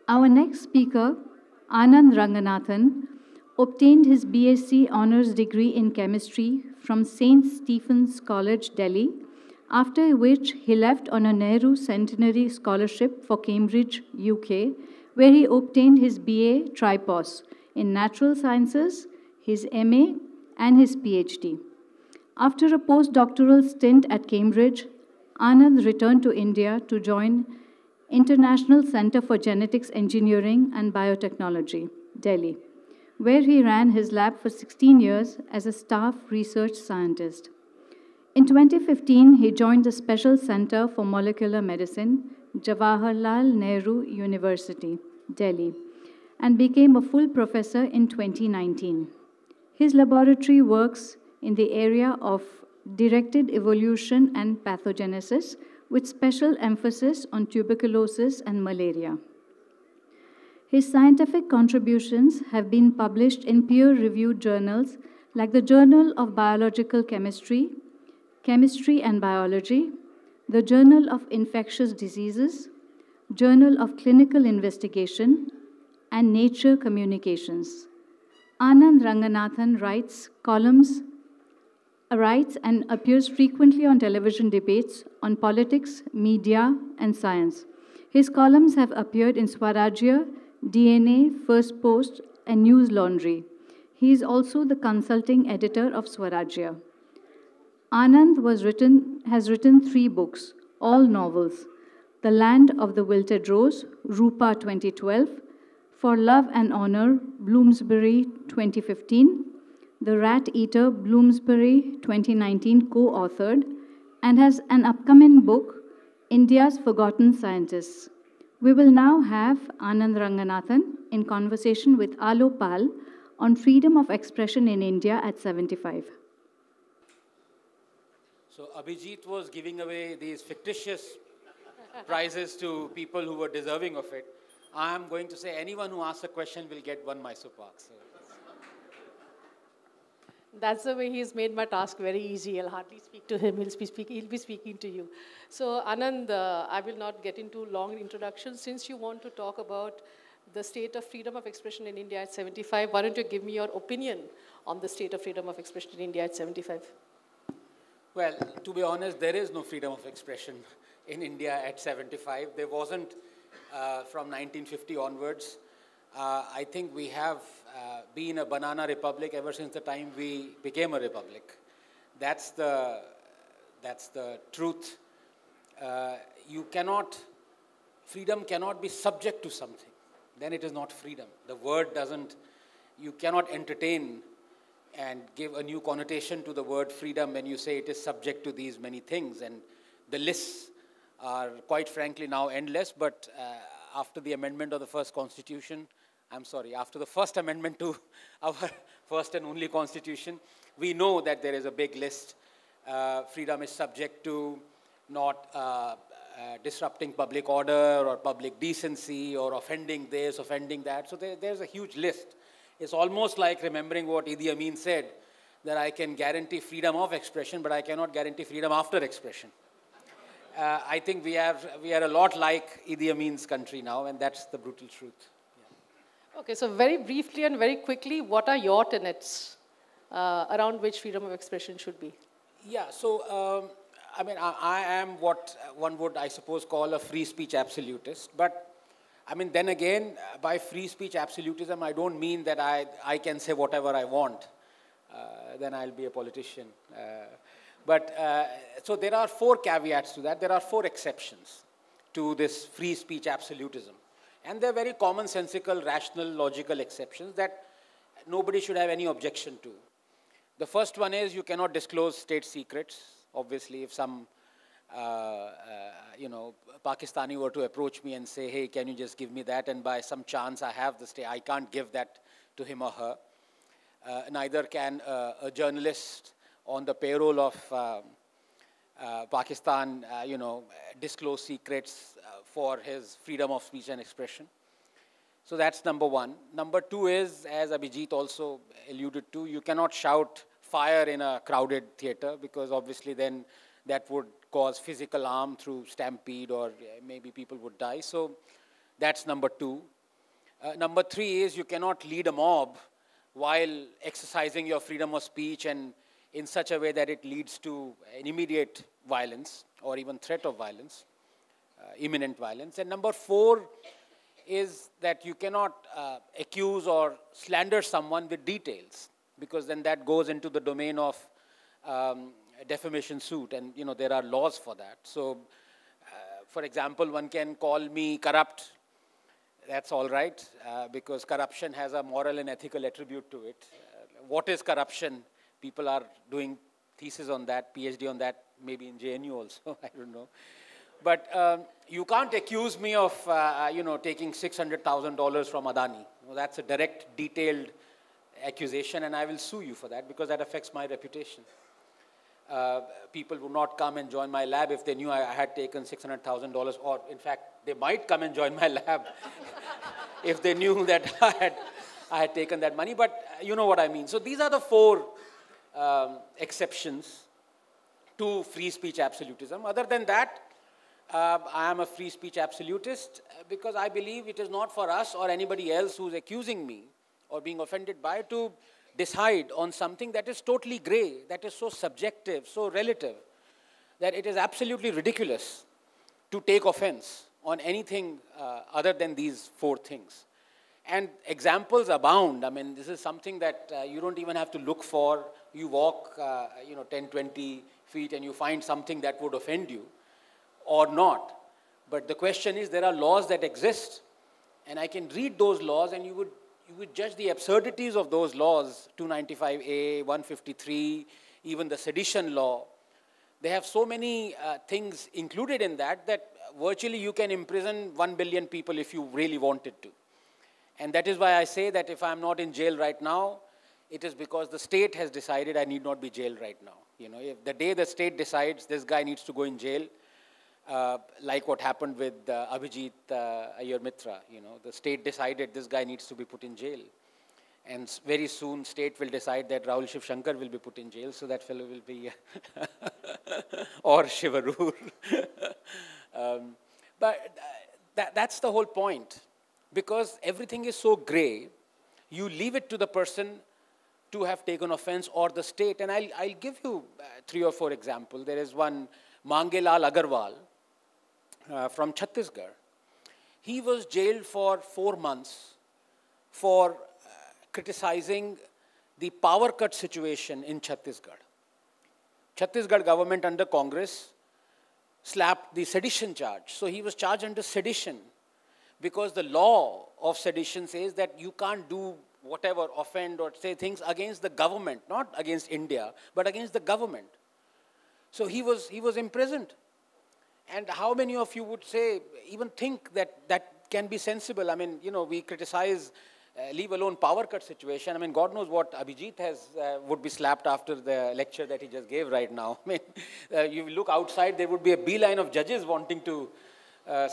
Our next speaker, Anand Ranganathan, obtained his BSc Honours degree in chemistry from St. Stephen's College, Delhi, after which he left on a Nehru Centenary Scholarship for Cambridge, UK, where he obtained his BA Tripos in Natural Sciences, his MA, and his PhD. After a postdoctoral stint at Cambridge, Anand returned to India to join International Center for Genetics Engineering and Biotechnology, Delhi, where he ran his lab for 16 years as a staff research scientist. In 2015, he joined the Special Center for Molecular Medicine, Jawaharlal Nehru University, Delhi, and became a full professor in 2019. His laboratory works in the area of directed evolution and pathogenesis, with special emphasis on tuberculosis and malaria. His scientific contributions have been published in peer-reviewed journals like the Journal of Biological Chemistry, Chemistry and Biology, the Journal of Infectious Diseases, Journal of Clinical Investigation, and Nature Communications. Anand Ranganathan writes and appears frequently on television debates on politics, media, and science. His columns have appeared in Swarajya, DNA, First Post, and News Laundry. He is also the consulting editor of Swarajya. Anand has written 3 books, all novels: The Land of the Wilted Rose, Rupa 2012, For Love and Honor, Bloomsbury 2015, The Rat Eater, Bloomsbury 2019, co-authored, and has an upcoming book, India's Forgotten Scientists. We will now have Anand Ranganathan in conversation with Alo Pal on freedom of expression in India at 75. So Abhijit was giving away these fictitious prizes to people who were deserving of it. I am going to say anyone who asks a question will get 1 Mysore Pak. So. That's the way he's made my task very easy. I'll hardly speak to him. He'll be speaking to you. So Anand, I will not get into long introductions. Since you want to talk about the state of freedom of expression in India at 75, why don't you give me your opinion on the state of freedom of expression in India at 75? Well, to be honest, there is no freedom of expression in India at 75. There wasn't from 1950 onwards. I think we have been a banana republic ever since the time we became a republic. That's the truth. Freedom cannot be subject to something. Then it is not freedom. The word doesn't, you cannot entertain and give a new connotation to the word freedom when you say it is subject to these many things. And the lists are quite frankly now endless, but after the amendment of the first constitution, after the first amendment to our first and only constitution, we know that there is a big list. Freedom is subject to not disrupting public order or public decency or offending this, offending that. So there's a huge list. It's almost like remembering what Idi Amin said, that I can guarantee freedom of expression, but I cannot guarantee freedom after expression. I think we are a lot like Idi Amin's country now, and that's the brutal truth. Okay, so very briefly and very quickly, what are your tenets around which freedom of expression should be? Yeah, so I am what one would, I suppose, call a free speech absolutist. But then again, by free speech absolutism, I don't mean that I can say whatever I want. Then I'll be a politician. So there are 4 caveats to that. There are 4 exceptions to this free speech absolutism. And they're very commonsensical, rational, logical exceptions that nobody should have any objection to. The first one is you cannot disclose state secrets. Obviously, if some Pakistani were to approach me and say, hey, can you just give me that? And by some chance I have the state, I can't give that to him or her. Neither can a journalist on the payroll of Pakistan, disclose secrets for his freedom of speech and expression. So that's number 1. Number 2 is, as Abhijit also alluded to, you cannot shout fire in a crowded theater because obviously then that would cause physical harm through stampede or maybe people would die. So that's number 2. Number 3 is you cannot lead a mob while exercising your freedom of speech and in such a way that it leads to an immediate violence or even threat of violence, imminent violence. And number 4 is that you cannot accuse or slander someone with details, because then that goes into the domain of defamation suit, and there are laws for that. So, for example, one can call me corrupt. That's all right, because corruption has a moral and ethical attribute to it. What is corruption? People are doing thesis on that, PhD on that, maybe in JNU also, I don't know. But you can't accuse me of, taking $600,000 from Adani. Well, that's a direct, detailed accusation, and I will sue you for that because that affects my reputation. People would not come and join my lab if they knew I had taken $600,000, or in fact, they might come and join my lab if they knew that I had taken that money. But you know what I mean. So these are the 4 exceptions to free speech absolutism. Other than that, I am a free speech absolutist because I believe it is not for us or anybody else who's accusing me or being offended by to decide on something that is totally gray, that is so subjective, so relative, that it is absolutely ridiculous to take offense on anything other than these 4 things. And examples abound. I mean, this is something that you don't even have to look for. You walk, 10, 20 feet and you find something that would offend you or not. But the question is, there are laws that exist, and I can read those laws and you would judge the absurdities of those laws, 295A, 153, even the sedition law. They have so many things included in that virtually you can imprison 1 billion people if you really wanted to. And that is why I say that if I'm not in jail right now, it is because the state has decided I need not be jailed right now. If the day the state decides this guy needs to go in jail, like what happened with Abhijit Iyer Mitra, the state decided this guy needs to be put in jail. And very soon, state will decide that Rahul Shiv Shankar will be put in jail, so that fellow will be, or Shivarur. But that's the whole point. Because everything is so gray, you leave it to the person to have taken offense or the state. And I'll give you 3 or 4 examples. There is one, Mangelal Agarwal from Chhattisgarh. He was jailed for 4 months for criticizing the power cut situation in Chhattisgarh. Chhattisgarh government under Congress slapped the sedition charge. So he was charged under sedition because the law of sedition says that you can't do whatever, offend or say things against the government, not against India, but against the government. So he was imprisoned. And how many of you would say, even think that can be sensible? I mean, we criticize, leave alone power cut situation. I mean, God knows what Abhijit would be slapped after the lecture that he just gave right now. I mean, you look outside, there would be a beeline of judges wanting to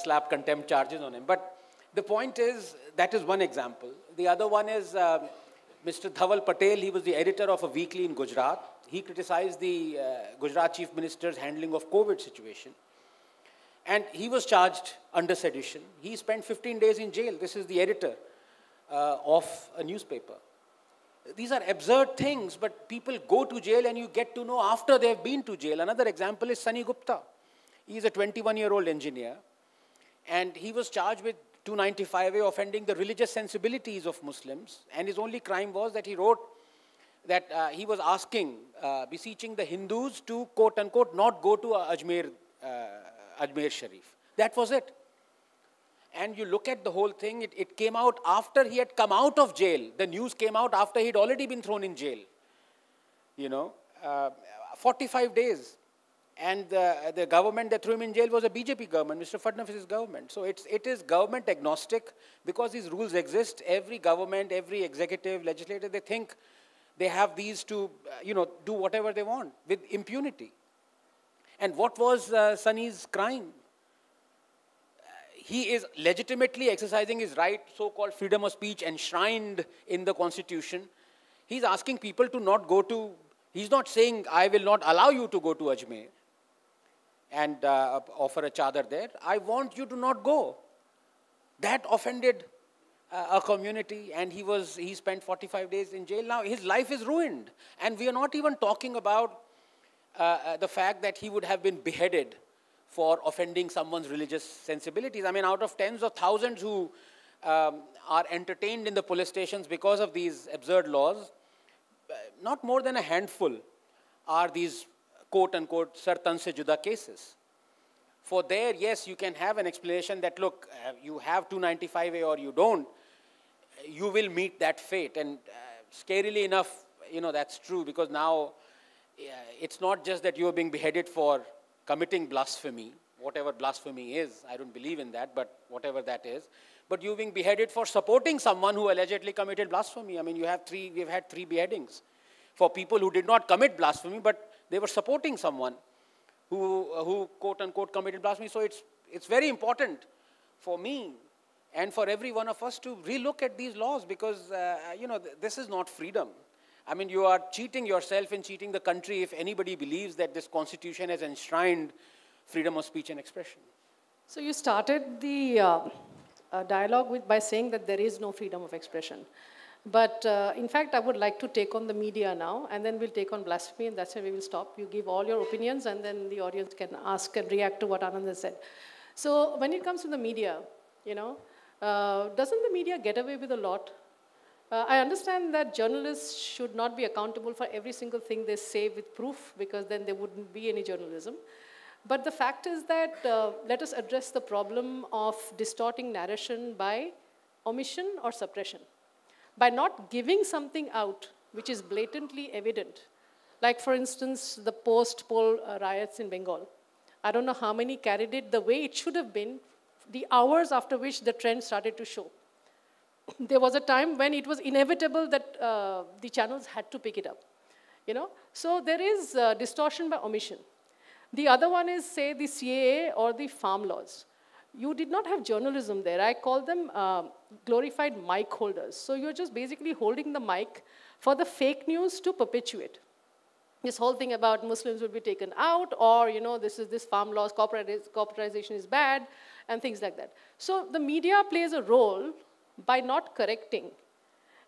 slap contempt charges on him. But the point is, that is one example. The other one is Mr. Dhaval Patel. He was the editor of a weekly in Gujarat. He criticized the Gujarat Chief Minister's handling of COVID situation. And he was charged under sedition. He spent 15 days in jail. This is the editor of a newspaper. These are absurd things, but people go to jail and you get to know after they've been to jail. Another example is Sunny Gupta. He is a 21-year-old engineer, and he was charged with 295A, offending the religious sensibilities of Muslims, and his only crime was that he wrote that he was asking, beseeching the Hindus to, quote-unquote, not go to Ajmer Sharif. That was it. And you look at the whole thing, it came out after he had come out of jail. The news came out after he'd already been thrown in jail. 45 days. And the government that threw him in jail was a BJP government, Mr. Fadnavis's government. So it is government agnostic because these rules exist. Every government, every executive, legislative, they think they have these to, do whatever they want with impunity. And what was Sunny's crime? He is legitimately exercising his right, so-called freedom of speech enshrined in the Constitution. He's asking people to not go to, he's not saying, I will not allow you to go to Ajmer and offer a chadar there. I want you to not go. That offended a community, and he spent 45 days in jail. Now his life is ruined, and we are not even talking about the fact that he would have been beheaded for offending someone's religious sensibilities. I mean, out of tens of thousands who are entertained in the police stations because of these absurd laws, not more than a handful are these quote-unquote sartan se juda cases. For there, yes, you can have an explanation that, look, you have 295A or you don't, you will meet that fate. And scarily enough, that's true, because now it's not just that you are being beheaded for committing blasphemy, whatever blasphemy is. I don't believe in that, but whatever that is. But you're being beheaded for supporting someone who allegedly committed blasphemy. I mean, we've had three beheadings for people who did not commit blasphemy, but they were supporting someone who quote-unquote committed blasphemy. So it's very important for me and for every one of us to relook at these laws, because, this is not freedom. I mean, you are cheating yourself and cheating the country if anybody believes that this constitution has enshrined freedom of speech and expression. So you started the dialogue by saying that there is no freedom of expression. But in fact, I would like to take on the media now, and then we'll take on blasphemy, and that's where we will stop. You give all your opinions, and then the audience can ask and react to what Anand has said. So when it comes to the media, doesn't the media get away with a lot? I understand that journalists should not be accountable for every single thing they say with proof, because then there wouldn't be any journalism. But the fact is that let us address the problem of distorting narration by omission or suppression. By not giving something out which is blatantly evident, like for instance, the post-poll riots in Bengal. I don't know how many carried it the way it should have been, the hours after which the trend started to show. There was a time when it was inevitable that the channels had to pick it up. So there is distortion by omission. The other one is, say, the CAA or the farm laws. You did not have journalism there. I call them glorified mic holders. So you're just basically holding the mic for the fake news to perpetuate. This whole thing about Muslims will be taken out, or this farm laws, corporatization is bad, and things like that. So the media plays a role by not correcting.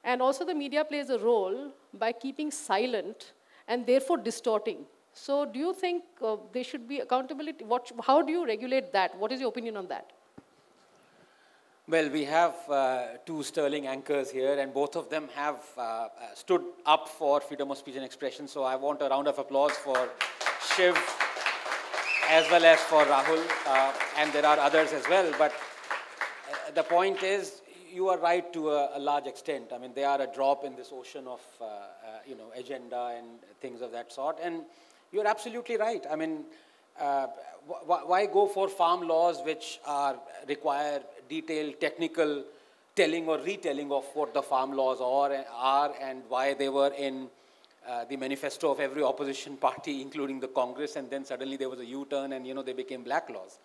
And also the media plays a role by keeping silent and therefore distorting. So do you think there should be accountability? How do you regulate that? What is your opinion on that? Well, we have two sterling anchors here, and both of them have stood up for freedom of speech and expression. So I want a round of applause for Shiv as well as for Rahul, and there are others as well. But the point is, you are right to a large extent. I mean, they are a drop in this ocean of agenda and things of that sort. And you're absolutely right. I mean, why go for farm laws which require detailed technical telling or retelling of what the farm laws are and why they were in the manifesto of every opposition party, including the Congress, and then suddenly there was a U-turn and, they became black laws.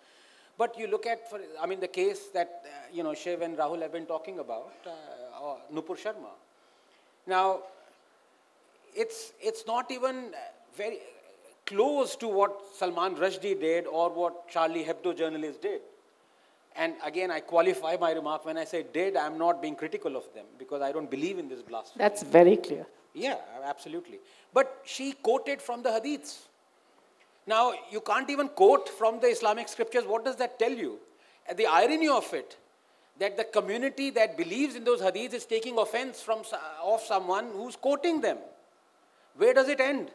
But you look at, the case that, Shiv and Rahul have been talking about, Nupur Sharma. Now, it's not even very close to what Salman Rushdie did or what Charlie Hebdo journalists did. And again, I qualify my remark when I say did. I'm not being critical of them, because I don't believe in this blasphemy. That's very clear. Yeah, absolutely. But she quoted from the hadiths. Now, you can't even quote from the Islamic scriptures. What does that tell you? And the irony of it, that the community that believes in those hadiths is taking offense of someone who's quoting them. Where does it end?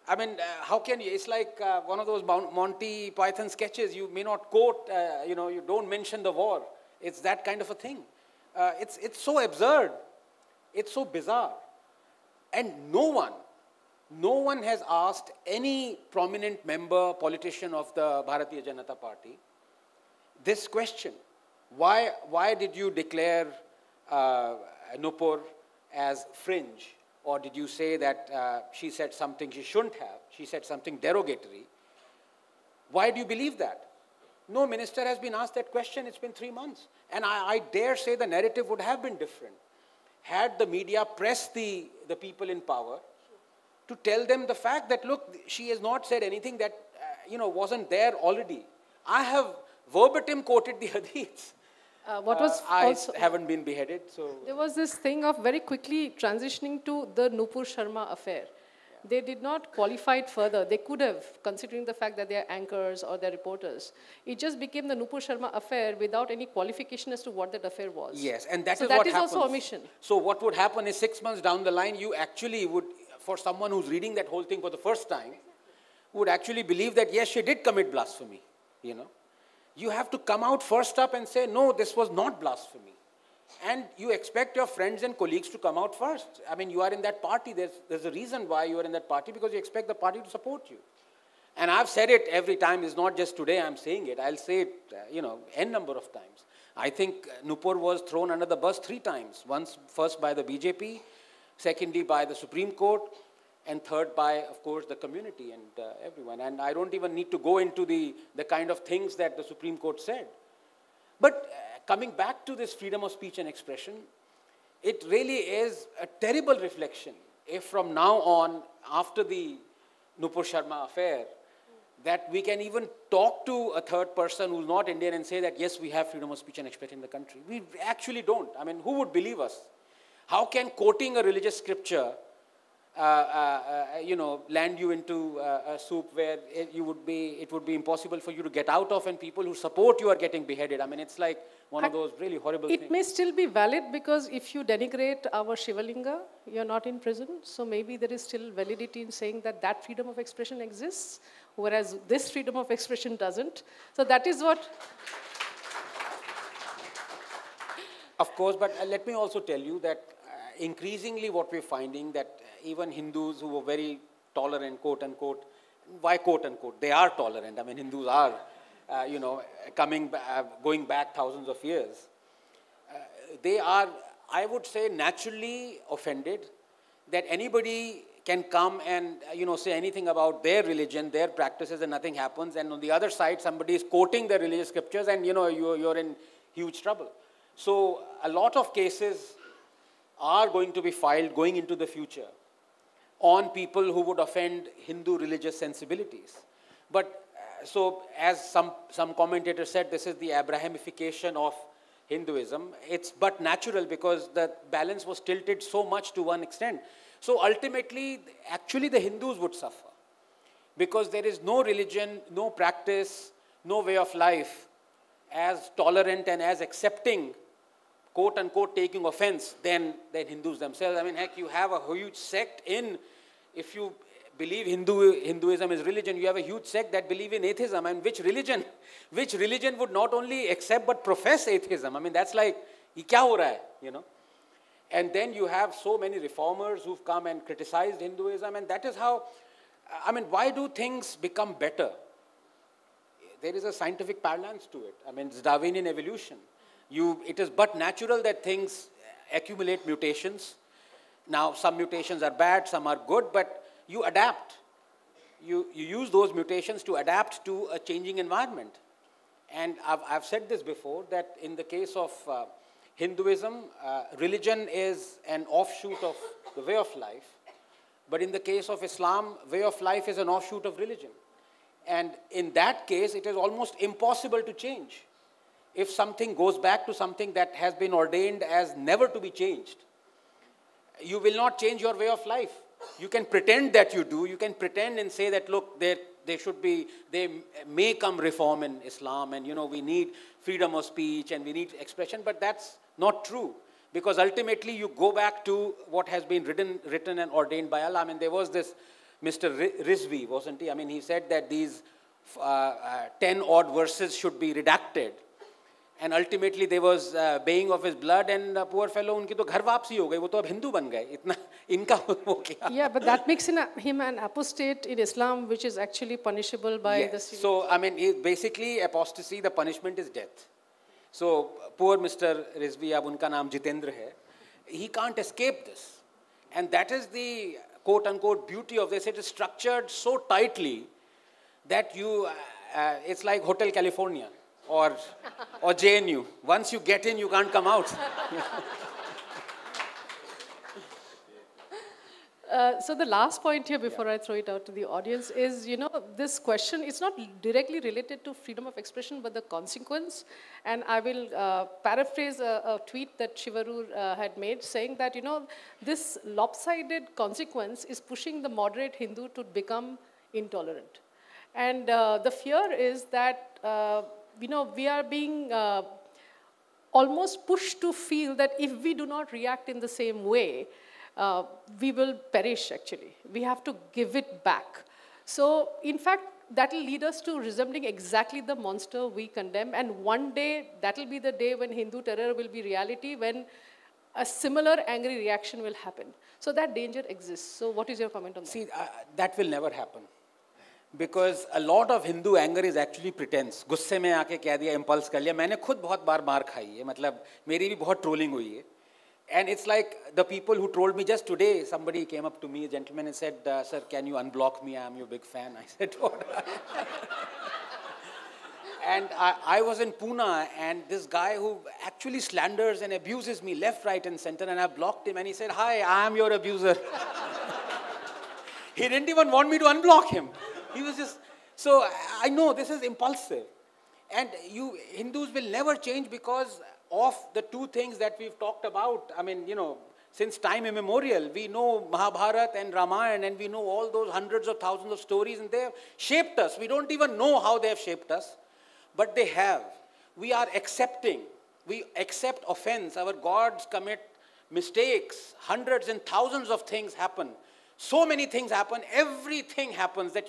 I mean, how can you? It's like one of those Monty Python sketches. You may not quote, you don't mention the war. It's that kind of a thing. It's so absurd. It's so bizarre. And no one has asked any prominent member, politician of the Bharatiya Janata Party this question. Why did you declare Nupur as fringe? Or did you say that she said something she shouldn't have? She said something derogatory. Why do you believe that? No minister has been asked that question. It's been 3 months. And I dare say the narrative would have been different had the media pressed the people in power to tell them the fact that, look, she has not said anything that wasn't there already. I have verbatim quoted the hadiths. What was I also, haven't been beheaded, so... there was this thing of very quickly transitioning to the Nupur Sharma affair. They did not qualify it further. They could have, considering the fact that they are anchors or they're reporters. It just became the Nupur Sharma affair without any qualification as to what that affair was. Yes, and that so is that what is happens. also omission. So what would happen is 6 months down the line, you actually would, for someone who's reading that whole thing for the first time, would actually believe that, yes, she did commit blasphemy, you know. You have to come out first up and say, no, this was not blasphemy. And you expect your friends and colleagues to come out first. I mean, you are in that party. There's a reason why you are in that party, because you expect the party to support you. And I've said it every time. It's not just today I'm saying it. I'll say it, n number of times. I think Nupur was thrown under the bus 3 times. Once, first by the BJP, secondly by the Supreme Court, and third by, of course, the community and everyone. And I don't even need to go into the kind of things that the Supreme Court said. But coming back to this freedom of speech and expression, it really is a terrible reflection if from now on, after the Nupur Sharma affair, that we can even talk to a third person who's not Indian and say that, yes, we have freedom of speech and expression in the country. We actually don't. I mean, who would believe us? How can quoting a religious scripture land you into a soup where it would be impossible for you to get out of, and people who support you are getting beheaded? I mean, it's like one of those really horrible things. It may still be valid, because if you denigrate our Shivalinga, you're not in prison. So maybe there is still validity in saying that that freedom of expression exists, whereas this freedom of expression doesn't. So that is what... Of course, but let me also tell you that increasingly what we're finding, that even Hindus who were very tolerant, quote unquote, why quote unquote? They are tolerant. I mean, Hindus are, going back thousands of years. They are, I would say, naturally offended that anybody can come and, say anything about their religion, their practices, and nothing happens. And on the other side, somebody is quoting the religious scriptures, and, you're in huge trouble. So a lot of cases are going to be filed going into the future on people who would offend Hindu religious sensibilities. But so as some commentators said, this is the Abrahamification of Hinduism. It's but natural, because the balance was tilted so much to one extent. So ultimately, actually the Hindus would suffer, because there is no religion, no practice, no way of life as tolerant and as accepting, quote unquote, taking offense than Hindus themselves. I mean, heck, you have a huge sect if you believe Hinduism is religion, you have a huge sect that believe in atheism. And which religion would not only accept but profess atheism? I mean, that's like, ye kya ho raha hai, And then you have so many reformers who've come and criticized Hinduism, and that is how, I mean, why do things become better? There is a scientific parlance to it. I mean, it's Darwinian evolution. It is but natural that things accumulate mutations. Now, some mutations are bad, some are good, but you adapt. You use those mutations to adapt to a changing environment. And I've said this before, that in the case of Hinduism, religion is an offshoot of the way of life. But in the case of Islam, way of life is an offshoot of religion. And in that case, it is almost impossible to change. If something goes back to something that has been ordained as never to be changed, you will not change your way of life. You can pretend that you do. You can pretend and say that, look, there may come reform in Islam, and, we need freedom of speech and we need expression, but that's not true. Because ultimately you go back to what has been written and ordained by Allah. I mean, there was this Mr. Rizvi, wasn't he? I mean, he said that these 10 odd verses should be redacted. And ultimately there was baying of his blood, and poor fellow, unki to ghar वापसी हो गई, वो तो अब हिंदू बन गए, इतना इनका हो गया. Yeah, but that makes him an apostate in Islam, which is actually punishable by the... So, I mean, basically apostasy, the punishment is death. So, poor Mr. Rizvi, ab unka naam Jitendra hai, he can't escape this. And that is the quote-unquote beauty of this. It is structured so tightly that it's like Hotel California or JNU. Once you get in, you can't come out. So the last point here before I throw it out to the audience is, this question is not directly related to freedom of expression, but the consequence. And I will paraphrase a tweet that Shivaru had made saying that, this lopsided consequence is pushing the moderate Hindu to become intolerant. And the fear is that, we are being almost pushed to feel that if we do not react in the same way, we will perish, actually. We have to give it back. So, in fact, that will lead us to resembling exactly the monster we condemn. And one day, that will be the day when Hindu terror will be reality, when a similar angry reaction will happen. So that danger exists. So what is your comment on that? See, that will never happen. Because a lot of Hindu anger is actually pretense. गुस्से में आके कह दिया, impulse कर लिया. मैंने खुद बहुत बार मार खाई है. मतलब मेरी भी बहुत trolling हुई है. And it's like the people who trolled me just today, somebody came up to me, a gentleman, and said, sir, can you unblock me? I'm your big fan. I said, what? And I was in Pune, and this guy who actually slanders and abuses me left, right, and center, and I blocked him, and he said, hi, I am your abuser. He didn't even want me to unblock him. He was just, so I know this is impulsive. And you Hindus will never change because of the two things that we've talked about. I mean, since time immemorial, we know Mahabharata and Ramayana, and we know all those hundreds of thousands of stories, and they have shaped us. We don't even know how they have shaped us, but they have. We are accepting. We accept offense. Our gods commit mistakes. Hundreds and thousands of things happen. So many things happen. Everything happens that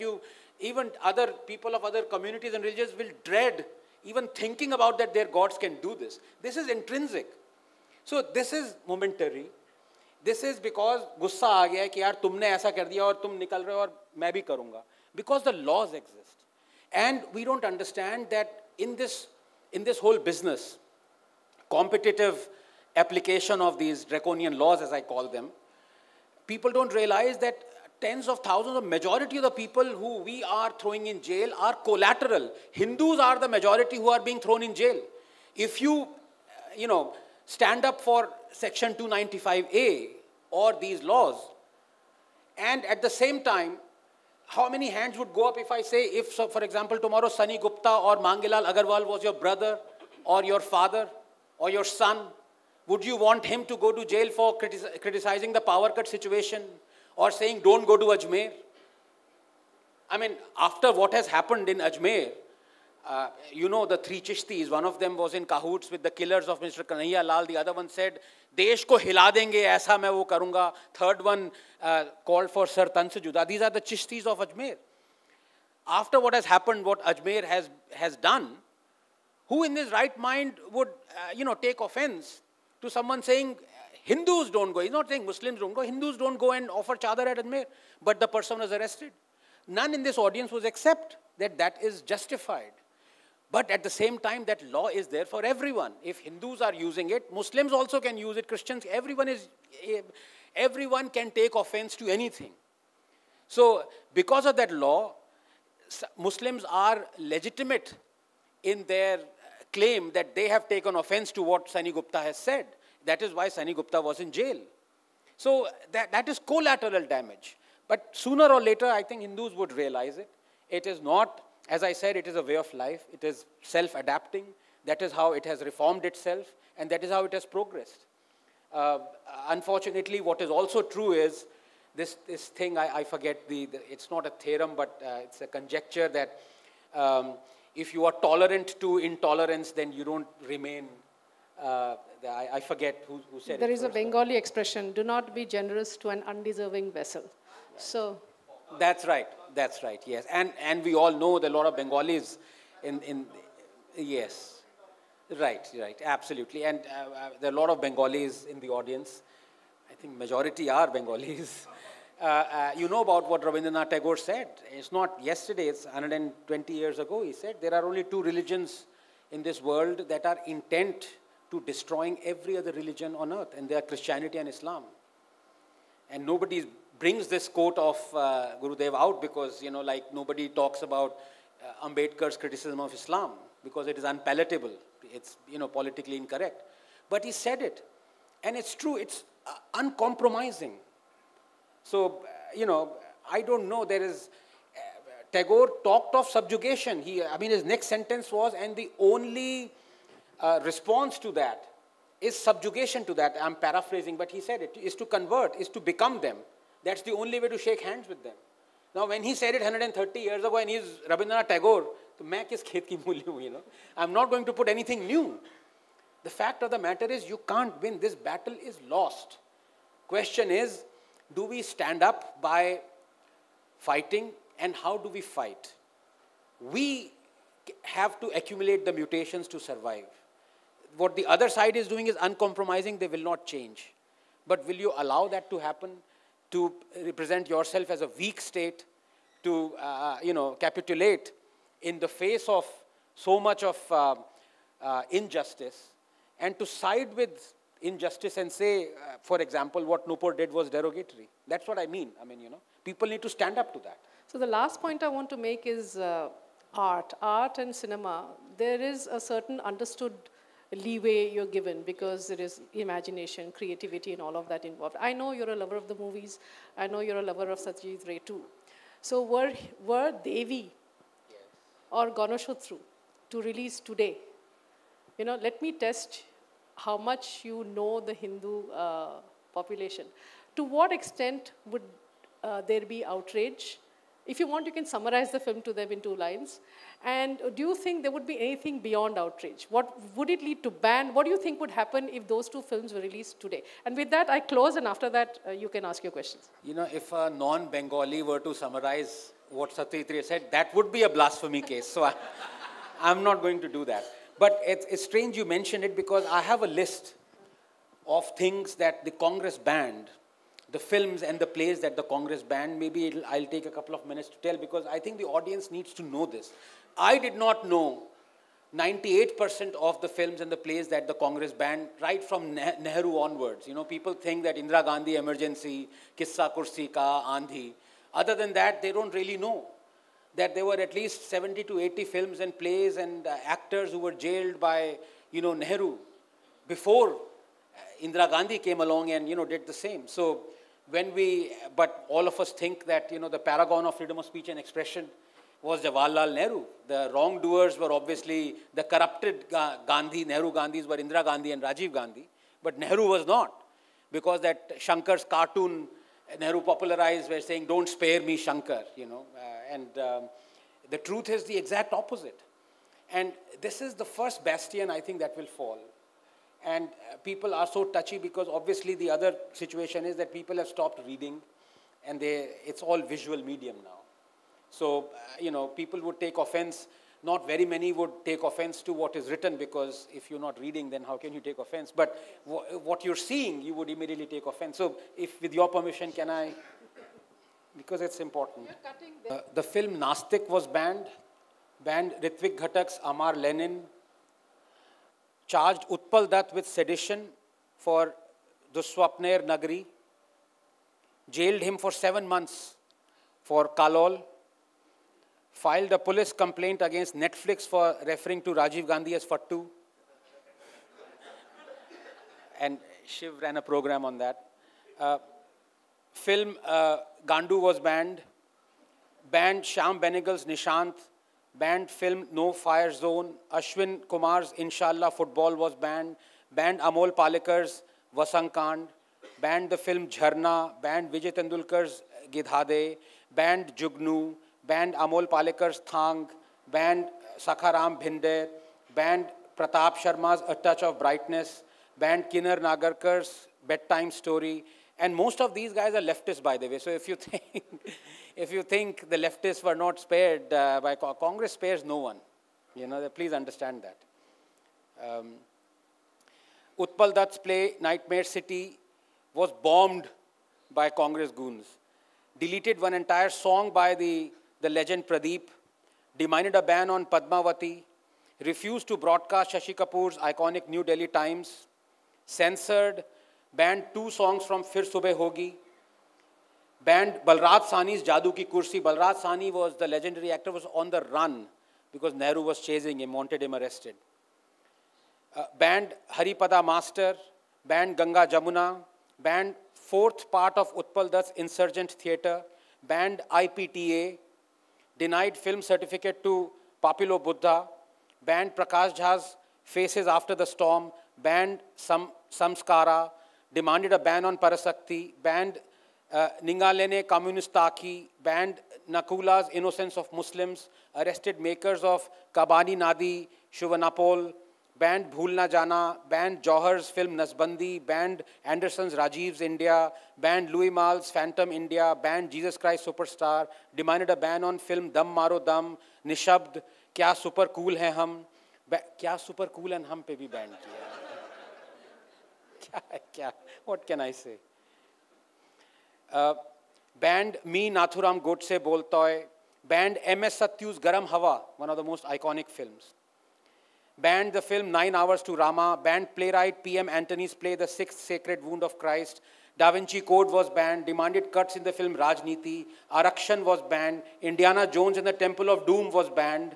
even other people of other communities and religions will dread even thinking about that their gods can do this. This is intrinsic. So this is momentary. This is because गुस्सा आ गया है कि यार तुमने ऐसा कर दिया और तुम निकल रहे हो और मैं भी करूँगा. Because the laws exist. And we don't understand that in this whole business, competitive application of these draconian laws, as I call them, people don't realize that tens of thousands, the majority of the people who we are throwing in jail are collateral. Hindus are the majority who are being thrown in jail. If you, stand up for Section 295A or these laws, and at the same time, how many hands would go up if I say, for example, tomorrow Sunny Gupta or Mangilal Agarwal was your brother or your father or your son, would you want him to go to jail for criticizing the power cut situation or saying don't go to Ajmer? I mean, after what has happened in Ajmer, the three Chishtis, one of them was in cahoots with the killers of Mr. Kanhaiya Lal, the other one said, Desh ko hila denge, aisa main wo karunga. Third one called for Sir Tan se juda. These are the Chishtis of Ajmer. After what has happened, what Ajmer has done, who in his right mind would, take offense to someone saying, Hindus don't go. He's not saying Muslims don't go. Hindus don't go and offer chadar at Ajmer. But the person was arrested. None in this audience would accept that is justified. But at the same time, that law is there for everyone. If Hindus are using it, Muslims also can use it, Christians, everyone can take offense to anything. So, because of that law, Muslims are legitimate in their claim that they have taken offense to what Sunny Gupta has said. That is why Sunny Gupta was in jail. So, that is collateral damage. But sooner or later, I think Hindus would realize it. It is not, as I said, it is a way of life. It is self-adapting. That is how it has reformed itself. And that is how it has progressed. Unfortunately, what is also true is this thing, I forget, it's not a theorem, but it's a conjecture that if you are tolerant to intolerance, then you don't remain, I forget who said it. There is a Bengali expression, do not be generous to an undeserving vessel. Right. So, that's right, yes. And we all know that a lot of Bengalis yes. Right, absolutely. And there are a lot of Bengalis in the audience. I think majority are Bengalis. You know about what Rabindranath Tagore said. It's not yesterday, it's 120 years ago. He said there are only two religions in this world that are intent to destroying every other religion on earth, and they are Christianity and Islam. And nobody brings this quote of Gurudev out because, nobody talks about Ambedkar's criticism of Islam because it is unpalatable. It's, politically incorrect. But he said it. And it's true. It's uncompromising. So, I don't know, there is, Tagore talked of subjugation. His next sentence was, and the only response to that is subjugation to that. I'm paraphrasing, but he said it, is to convert, is to become them. That's the only way to shake hands with them. Now, when he said it 130 years ago, and he's Rabindranath Tagore, I'm not going to put anything new. The fact of the matter is, you can't win. This battle is lost. Question is, do we stand up by fighting, and how do we fight? We have to accumulate the mutations to survive. What the other side is doing is uncompromising. They will not change. But will you allow that to happen, to represent yourself as a weak state, to capitulate in the face of so much of injustice, and to side with injustice and say, for example, what Nupur did was derogatory? That's what I mean. People need to stand up to that. So the last point I want to make is art. Art and cinema, there is a certain understood leeway you're given because there is imagination, creativity, and all of that involved. I know you're a lover of the movies. I know you're a lover of Satyajit Ray too. So were Devi or Ganeshotru to release today, let me test how much you know the Hindu population. To what extent would there be outrage? If you want, you can summarize the film to them in 2 lines. And do you think there would be anything beyond outrage? What would it lead to ban? What do you think would happen if those 2 films were released today? And with that, I close, and after that, you can ask your questions. If a non-Bengali were to summarize what Satyajit Ray said, that would be a blasphemy case. So I'm not going to do that. But it's strange you mentioned it, because I have a list of things that the Congress banned, the films and the plays that the Congress banned. Maybe I'll take a couple of minutes to tell, because I think the audience needs to know this. I did not know 98% of the films and the plays that the Congress banned, right from Nehru onwards. People think that Indira Gandhi emergency, Kissa Kursi Ka, Andhi. Other than that, they don't really know that there were at least 70 to 80 films and plays and actors who were jailed by, Nehru before Indira Gandhi came along and, did the same. So but all of us think that, the paragon of freedom of speech and expression was Jawaharlal Nehru. The wrongdoers were obviously the corrupted Nehru Gandhis were Indira Gandhi and Rajiv Gandhi, but Nehru was not, because that Shankar's cartoon Nehru popularized were saying, don't spare me, Shankar, and the truth is the exact opposite. And this is the first bastion, I think, that will fall. And people are so touchy because obviously the other situation is that people have stopped reading, and it's all visual medium now. So, people would take offense. Not very many would take offense to what is written, because if you're not reading, then how can you take offense? But what you're seeing, you would immediately take offense. So, if with your permission, can I, because it's important. The film Nastik was banned Ritvik Ghatak's Amar Lenin, charged Utpal Dutt with sedition for Duswapner Nagari, jailed him for 7 months for Kalol, filed a police complaint against Netflix for referring to Rajiv Gandhi as Fattu, and Shiv ran a program on that. Film Gandu was banned Shyam Benegal's Nishant, banned film No Fire Zone, Ashwin Kumar's Inshallah Football was banned Amol Palekar's Vasankand, banned the film Jharna, banned Vijay Tendulkar's Gidhade, banned Jugnu, banned Amol Palekar's Thang, banned Sakharam Bhinde, banned Pratap Sharma's A Touch of Brightness, banned Kinnar Nagarkar's Bedtime Story. And most of these guys are leftists, by the way. So if you think the leftists were not spared by Congress, spares no one. Please understand that. Utpal Dutt's play Nightmare City was bombed by Congress goons. Deleted one entire song by the legend Pradeep. Demanded a ban on Padmavati. Refused to broadcast Shashi Kapoor's iconic New Delhi Times. Censored. Banned 2 songs from Fir Subah Hogi. Banned Balraj Sahni's Jadoo Ki Kursi. Balraj Sahni was the legendary actor, was on the run because Nehru was chasing him, wanted him arrested. Banned Haripada Master. Banned Ganga Jamuna. Banned fourth part of Utpal Dutt's Insurgent Theatre, banned IPTA, denied film certificate to Papilo Buddha, banned Prakash Jha's Faces After the Storm, banned Samskara, demanded a ban on Parasakti, banned Ningalene Communistaki, banned Nakula's Innocence of Muslims, arrested makers of Kabani Nadi, Shuvanapol, banned Bhool Na Jana, banned Jauhar's film Nasbandi, banned Anderson's Rajiv's India, banned Louis Malle's Phantom India, banned Jesus Christ Superstar, demanded a ban on film Dam Maro Dam, Nishabd, Kya Super Cool Hai Hum, Kya Super Cool and Hum pe bhi banned kiya. What can I say? Banned Me Nathuram Godse Boltoy, banned M.S. Satyu's Garam Hawa, one of the most iconic films. Banned the film 9 Hours to Rama, banned playwright P.M. Antony's play The Sixth Sacred Wound of Christ, Da Vinci Code was banned, demanded cuts in the film Rajniti, Arakshan was banned, Indiana Jones and the Temple of Doom was banned,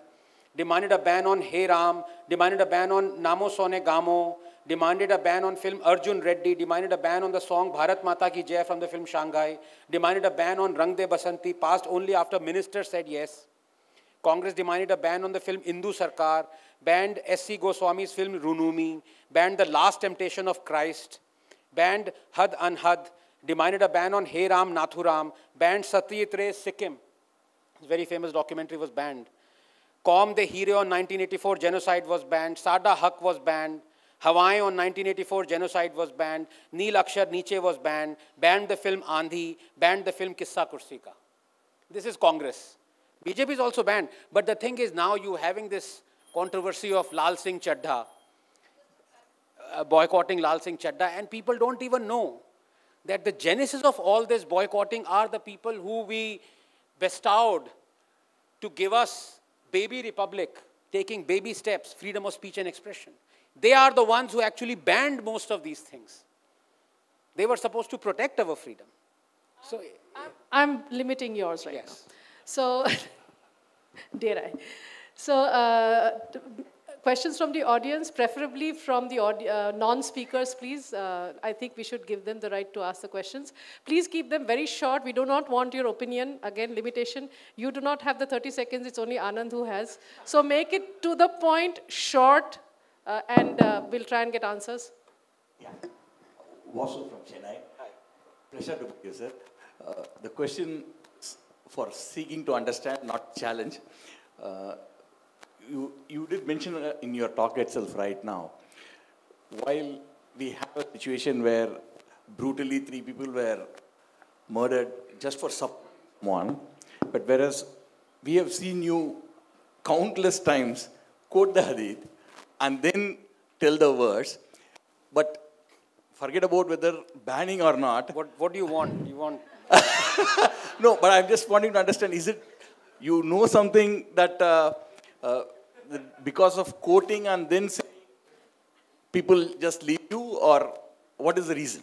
demanded a ban on Hey Ram, demanded a ban on Namo Sone Gamo, demanded a ban on film Arjun Reddy, demanded a ban on the song Bharat Mata Ki Jai from the film Shanghai, demanded a ban on Rang De Basanti, passed only after ministers said yes. Congress demanded a ban on the film Indu Sarkar, banned S.C. Goswami's film Runumi, banned The Last Temptation of Christ, banned Had Anhad, demanded a ban on Hey Ram Nathuram, banned Satyajit Ray's Sikkim. His very famous documentary was banned. Qaum De Hero on 1984 genocide was banned. Sada Haq was banned. Hawaii on 1984 genocide was banned. Neel Akshar Niche was banned. Banned the film Andhi. Banned the film Kissa Kursi Ka. This is Congress. BJP is also banned. But the thing is now you having this controversy of Lal Singh Chaddha, boycotting Lal Singh Chaddha, and people don't even know that the genesis of all this boycotting are the people who we bestowed to give us baby republic, taking baby steps, freedom of speech and expression. They are the ones who actually banned most of these things. They were supposed to protect our freedom. So I'm limiting yours right yes. now. So, dare I? So, questions from the audience, preferably from the non-speakers, please. I think we should give them the right to ask the questions. Please keep them very short. We do not want your opinion. Again, limitation. You do not have the 30 seconds. It's only Anand who has. So make it to the point, short, and we'll try and get answers. Yeah. Vasu from Chennai. Hi. Pleasure to be here, sir. The question for seeking to understand, not challenge. You did mention in your talk itself right now, while we have a situation where brutally 3 people were murdered just for someone, but whereas we have seen you countless times quote the hadith and then tell the verse, but forget about whether banning or not. What do you want? You want... No, but I'm just wanting to understand, is it, you know something that because of quoting and then saying, people just leave you, or what is the reason?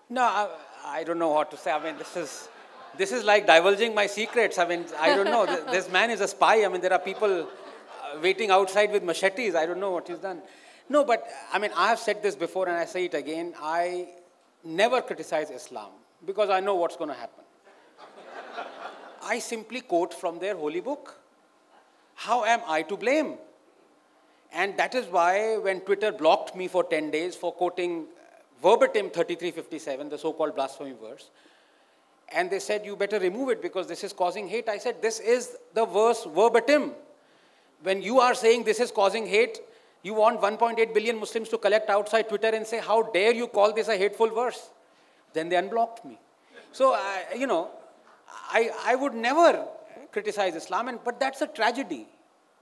No, I don't know what to say. I mean, this is like divulging my secrets. I mean, I don't know. This man is a spy. I mean, there are people waiting outside with machetes. I don't know what he's done. No, but I mean, I have said this before and I say it again. I never criticize Islam because I know what's going to happen. I simply quote from their holy book. How am I to blame? And that is why when Twitter blocked me for 10 days for quoting verbatim 3357, the so-called blasphemy verse, and they said, you better remove it because this is causing hate. I said, this is the verse verbatim. When you are saying this is causing hate, you want 1.8 billion Muslims to collect outside Twitter and say, how dare you call this a hateful verse? Then they unblocked me. So, you know, I would never criticize Islam, but that's a tragedy.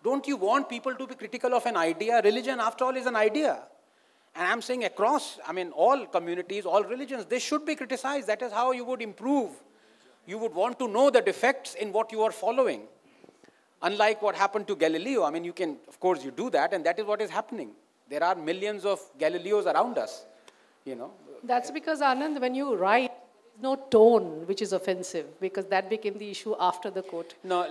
Don't you want people to be critical of an idea? Religion, after all, is an idea. And I'm saying across, I mean, all communities, all religions, they should be criticized. That is how you would improve. You would want to know the defects in what you are following. Unlike what happened to Galileo, I mean, you can, of course, you do that, and that is what is happening. There are millions of Galileos around us, you know. That's because, Anand, when you write, no tone which is offensive, because that became the issue after the quote. No.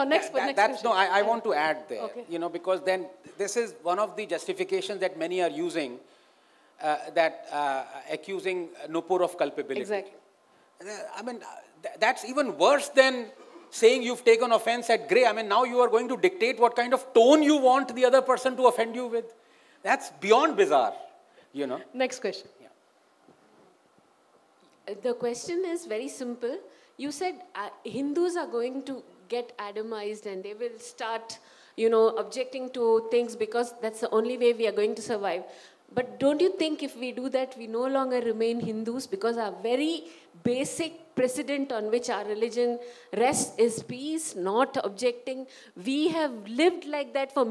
Next question. No, I want to add there, okay. you know, because then this is one of the justifications that many are using accusing Nupur of culpability. Exactly. I mean, that's even worse than saying you've taken offense at Grey. I mean, now you are going to dictate what kind of tone you want the other person to offend you with. That's beyond bizarre, you know. Next question. The question is very simple. You said Hindus are going to get Adamized and they will start, objecting to things because that's the only way we are going to survive. But don't you think if we do that, we no longer remain Hindus because our very basic precedent on which our religion rests is peace, not objecting. We have lived like that for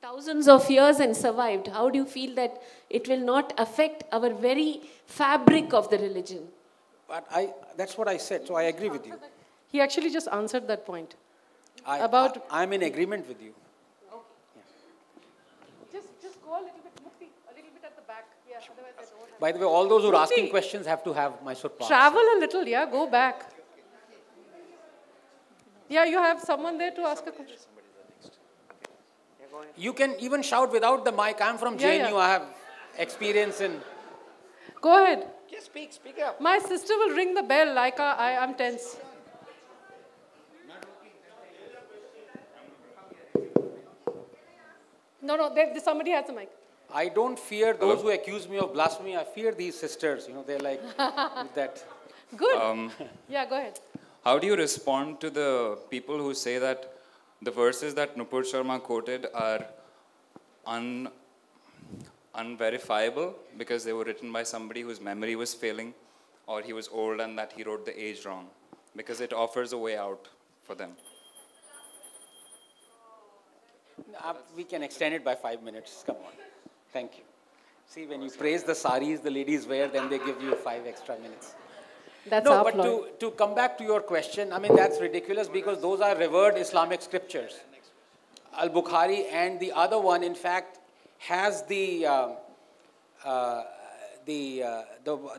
thousands of years and survived. How do you feel that it will not affect our very fabric of the religion? But that's what I said, so I agree with you. He actually just answered that point. I'm in agreement with you. Okay. Yeah. Just go a little bit, Mukti, a little bit at the back. Yeah, otherwise I don't have. By the way, all those who are asking questions have to have Mysore Pak. Travel a little, yeah, go back. Yeah, you have someone there to ask a question. You can even shout without the mic. I'm from JNU. I have experience in... Go ahead. Just speak up. My sister will ring the bell like I'm tense. No, somebody has a mic. I don't fear those who accuse me of blasphemy. I fear these sisters. They're like that. Good. Yeah, go ahead. How do you respond to the people who say that the verses that Nupur Sharma quoted are unverifiable because they were written by somebody whose memory was failing or he was old and that he wrote the age wrong? Because it offers a way out for them. We can extend it by 5 minutes. Come on. Thank you. See, when you praise the saris the ladies wear, then they give you 5 extra minutes. That's no, but to come back to your question, I mean, that's ridiculous because those are revered Islamic scriptures. Al-Bukhari and the other one, in fact, has the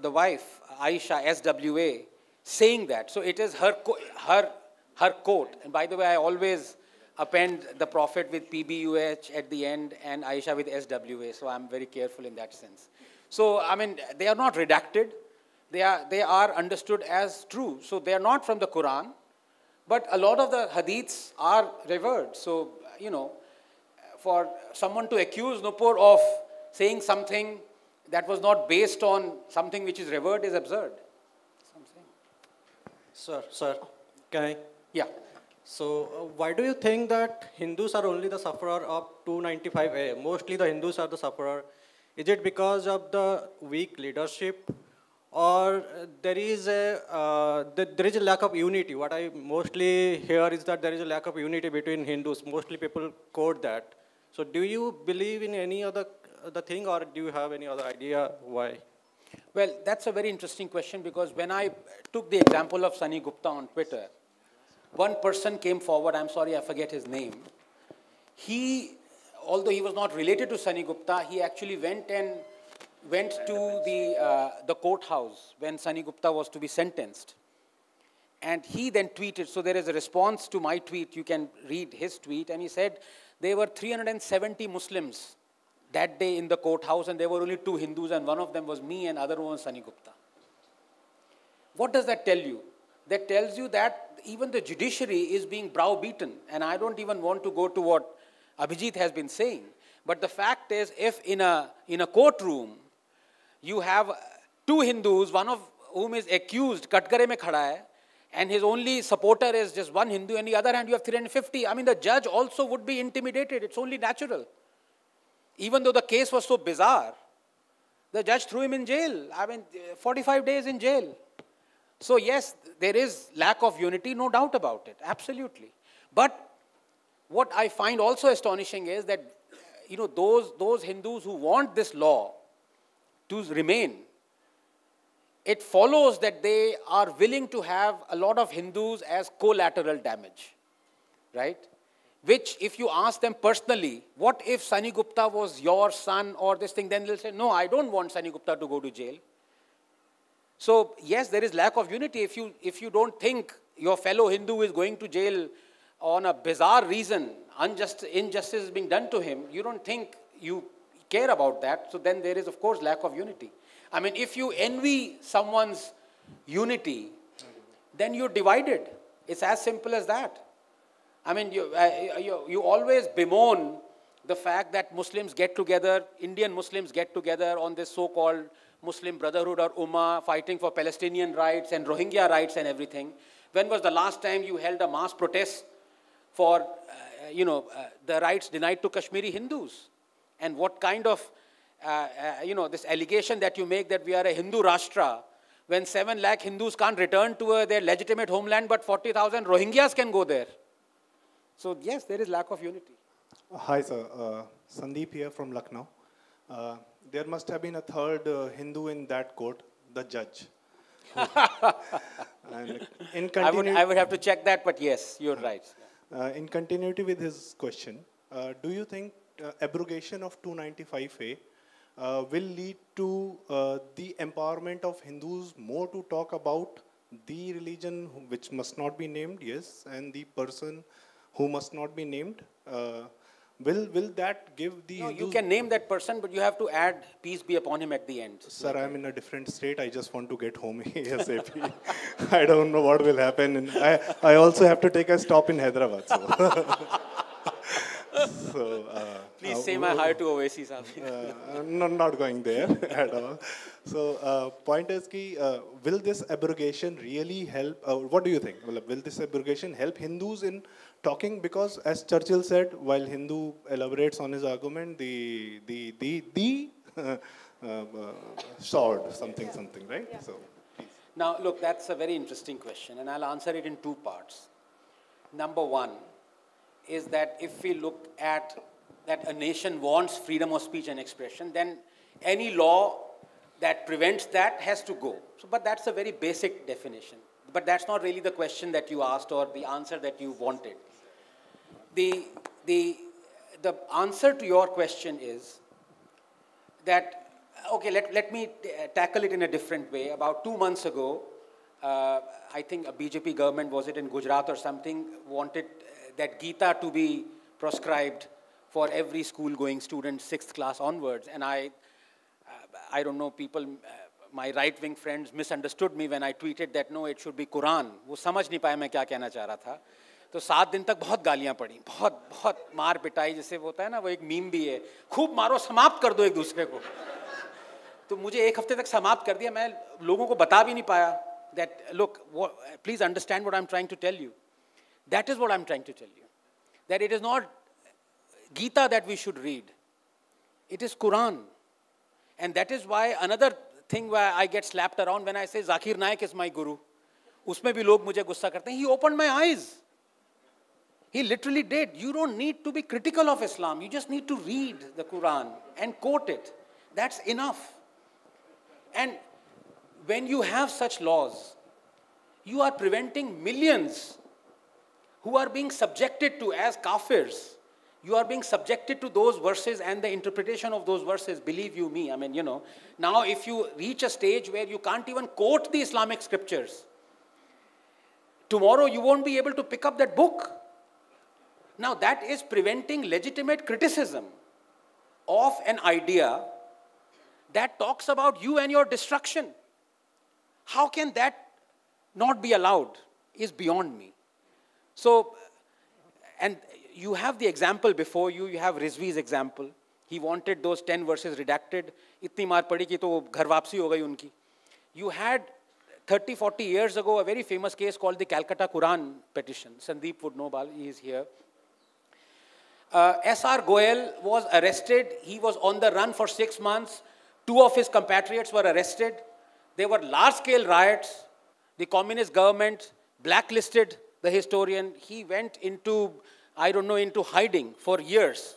wife, Aisha, SWA, saying that. So it is her quote. And by the way, I always append the Prophet with PBUH at the end and Aisha with SWA. So I'm very careful in that sense. So, I mean, they are not redacted. They are understood as true. So they are not from the Quran. But a lot of the hadiths are revered. So, for someone to accuse Nupur of saying something that was not based on something which is revered is absurd. Sir, can I? Yeah. So, why do you think that Hindus are only the sufferer of 295A? Mostly the Hindus are the sufferer. Is it because of the weak leadership? Or there is a lack of unity? What I mostly hear is that there is a lack of unity between Hindus. Mostly people quote that. So do you believe in any other thing or do you have any other idea why? Well, that's a very interesting question because when I took the example of Sunny Gupta on Twitter, one person came forward, I'm sorry, I forget his name. Although he was not related to Sunny Gupta, he actually went to the courthouse when Sunny Gupta was to be sentenced. And he then tweeted, so there is a response to my tweet, you can read his tweet, and he said, there were 370 Muslims that day in the courthouse and there were only 2 Hindus and one of them was me and other one was Sunny Gupta. What does that tell you? That tells you that even the judiciary is being browbeaten, and I don't even want to go to what Abhijit has been saying. But the fact is, if in a courtroom, you have 2 Hindus, one of whom is accused, Katgare mein khada hai, and his only supporter is just 1 Hindu, and the other hand you have 350. I mean, the judge also would be intimidated. It's only natural. Even though the case was so bizarre, the judge threw him in jail. I mean, 45 days in jail. So yes, there is lack of unity, no doubt about it, absolutely. But what I find also astonishing is that, those Hindus who want this law to remain, it follows that they are willing to have a lot of Hindus as collateral damage, right? Which, if you ask them personally, what if Sunny Gupta was your son or this thing, then they'll say, no, I don't want Sunny Gupta to go to jail. So, yes, there is lack of unity. If you don't think your fellow Hindu is going to jail on a bizarre reason, injustice is being done to him, you don't think you care about that, so then there is, of course, lack of unity. I mean, if you envy someone's unity, then you're divided. It's as simple as that. I mean, you always bemoan the fact that Muslims get together, Indian Muslims get together on this so-called Muslim Brotherhood or Ummah, fighting for Palestinian rights and Rohingya rights and everything. When was the last time you held a mass protest for, the rights denied to Kashmiri Hindus? And what kind of, this allegation that you make that we are a Hindu Rashtra, when 7 lakh Hindus can't return to their legitimate homeland, but 40,000 Rohingyas can go there. So yes, there is lack of unity. Hi sir, Sandeep here from Lucknow. There must have been a third Hindu in that court, the judge. And in I would have to check that, but yes, you're right. In continuity with his question, do you think abrogation of 295A will lead to the empowerment of Hindus more to talk about the religion which must not be named, yes, and the person who must not be named? Will that give the No, Hindus... you can name that person, but you have to add peace be upon him at the end. Sir, I'm in a different state. I just want to get home ASAP. I don't know what will happen. And I also have to take a stop in Hyderabad. Please say my hi to Oasis. No, not going there at all. So, point is, will this abrogation really help? What do you think? Will this abrogation help Hindus in talking? Because, as Churchill said, while Hindu elaborates on his argument, the sword, something, right? Yeah. So, please. Now, look, that's a very interesting question, and I'll answer it in 2 parts. Number 1 is that if we look at that a nation wants freedom of speech and expression, then any law that prevents that has to go. So, but that's a very basic definition. But that's not really the question that you asked or the answer that you wanted. The answer to your question is that, okay, let me tackle it in a different way. About 2 months ago, I think a BJP government, was it in Gujarat or something, wanted that Gita to be proscribed for every school-going student, 6th class onwards. And I don't know, people, my right-wing friends misunderstood me when I tweeted that, no, it should be Quran. वो समझ नहीं पाया मैं क्या कहना चाह रहा था. तो 7 दिन तक बहुत गालियाँ पड़ी, बहुत मार पिटाई, जैसे होता है ना, वो एक मीम भी है, खूब मारो, समाप्त कर दो एक दूसरे को. तो मुझे 1 हफ्ते तक समाप्त कर दिया, मैं लोगों को बता भी नहीं पाया that, look, please understand what I'm trying to tell you. That is what I'm trying to tell you. That it is not Gita that we should read. It is Quran. And that is why another thing where I get slapped around when I say Zakir Naik is my guru. उसमें भी लोग मुझे गुस्सा करते हैं. He opened my eyes. He literally did. You don't need to be critical of Islam. You just need to read the Quran and quote it. That's enough. And when you have such laws, you are preventing millions who are being subjected to, as kafirs, you are being subjected to those verses and the interpretation of those verses, believe you me. I mean, now if you reach a stage where you can't even quote the Islamic scriptures, tomorrow you won't be able to pick up that book. Now that is preventing legitimate criticism of an idea that talks about you and your destruction. How can that not be allowed is beyond me. So, and you have the example before you, you have Rizvi's example. He wanted those 10 verses redacted. Itni maar padi ki to ghar wapsi ho gayi unki. You had 30, 40 years ago a very famous case called the Calcutta Quran Petition. Sandeep would know, he is here. S.R. Goel was arrested. He was on the run for 6 months. 2 of his compatriots were arrested. There were large-scale riots. The communist government blacklisted the historian. He went into, I don't know, into hiding for years.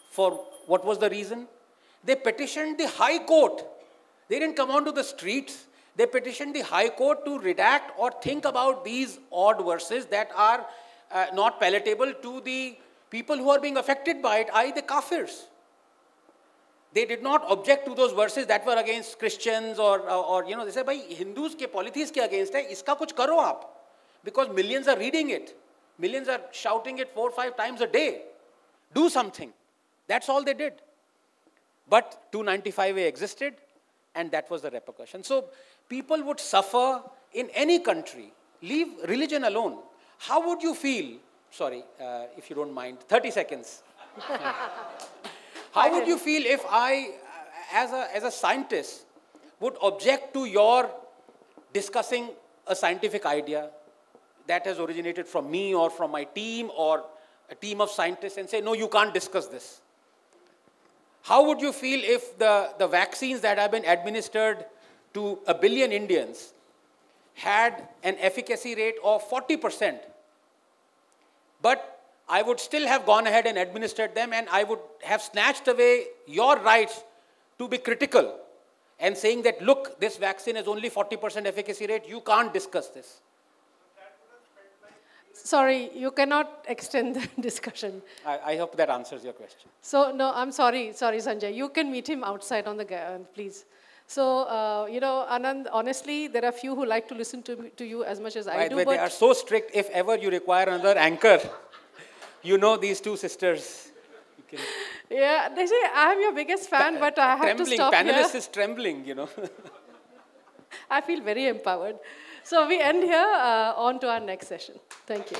For what was the reason? They petitioned the High Court. They didn't come onto the streets. They petitioned the High Court to redact or think about these odd verses that are not palatable to the people who are being affected by it, i.e. the kafirs. They did not object to those verses that were against Christians or they say, bhai, Hindus ke polytheists ke against hai, iska kuch karo aap. Because millions are reading it. Millions are shouting it 4 or 5 times a day. Do something. That's all they did. But 295A existed, and that was the repercussion. So people would suffer in any country. Leave religion alone. How would you feel, sorry, if you don't mind, 30 seconds. How would you feel if I, as a scientist, would object to your discussing a scientific idea that has originated from me or from my team or a team of scientists and say, no, you can't discuss this? How would you feel if the vaccines that have been administered to 1 billion Indians had an efficacy rate of 40%? But I would still have gone ahead and administered them, and I would have snatched away your rights to be critical and saying that, look, this vaccine has only 40% efficacy rate, you can't discuss this. Sorry, you cannot extend the discussion. I hope that answers your question. So, no, I'm sorry, Sanjay. You can meet him outside on the please. So, you know, Anand, honestly, there are few who like to listen to you as much as I do. But they are so strict, if ever you require another anchor, you know these two sisters. Yeah, they say, I'm your biggest fan, but I have to stop here. Panelist is trembling, you know. I feel very empowered. So we end here, on to our next session. Thank you.